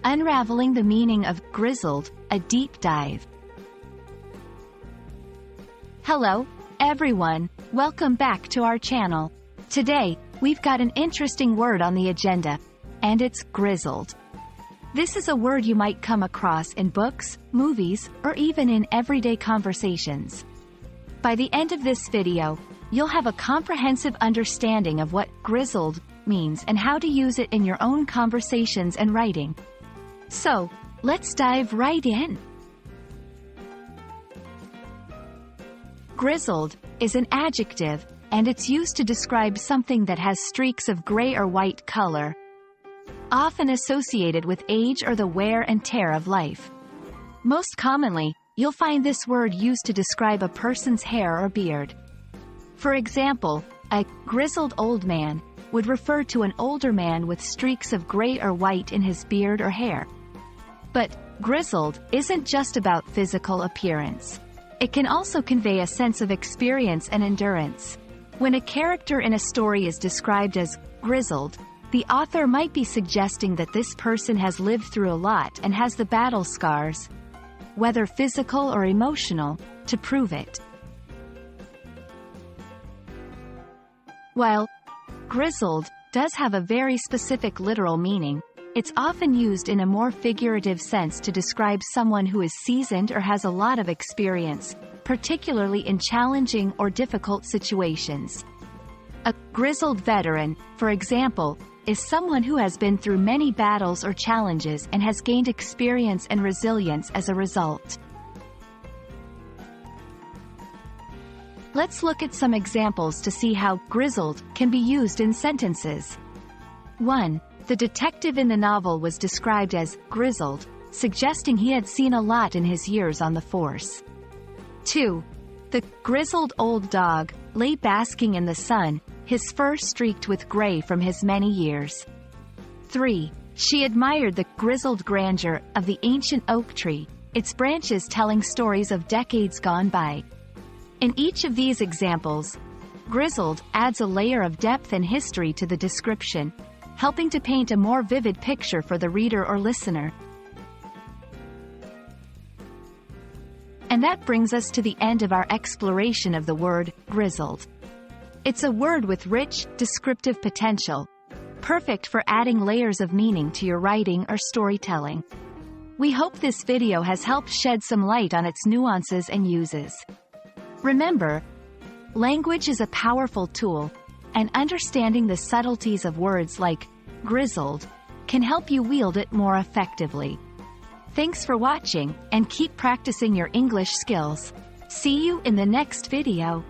Unraveling the meaning of grizzled, a deep dive. Hello, everyone. Welcome back to our channel. Today, we've got an interesting word on the agenda, and it's grizzled. This is a word you might come across in books, movies, or even in everyday conversations. By the end of this video, you'll have a comprehensive understanding of what grizzled means and how to use it in your own conversations and writing. So, let's dive right in. Grizzled is an adjective, and it's used to describe something that has streaks of gray or white color, often associated with age or the wear and tear of life. Most commonly, you'll find this word used to describe a person's hair or beard. For example, a grizzled old man would refer to an older man with streaks of gray or white in his beard or hair. But grizzled isn't just about physical appearance. It can also convey a sense of experience and endurance. When a character in a story is described as grizzled, the author might be suggesting that this person has lived through a lot and has the battle scars, whether physical or emotional, to prove it. While grizzled does have a very specific literal meaning, it's often used in a more figurative sense to describe someone who is seasoned or has a lot of experience, particularly in challenging or difficult situations. A grizzled veteran, for example, is someone who has been through many battles or challenges and has gained experience and resilience as a result. Let's look at some examples to see how grizzled can be used in sentences. 1. The detective in the novel was described as grizzled, suggesting he had seen a lot in his years on the force. 2. The grizzled old dog lay basking in the sun, his fur streaked with gray from his many years. 3. She admired the grizzled grandeur of the ancient oak tree, its branches telling stories of decades gone by. In each of these examples, grizzled adds a layer of depth and history to the description, helping to paint a more vivid picture for the reader or listener. And that brings us to the end of our exploration of the word grizzled. It's a word with rich, descriptive potential, perfect for adding layers of meaning to your writing or storytelling. We hope this video has helped shed some light on its nuances and uses. Remember, language is a powerful tool, and understanding the subtleties of words like grizzled can help you wield it more effectively. Thanks for watching, and keep practicing your English skills. See you in the next video.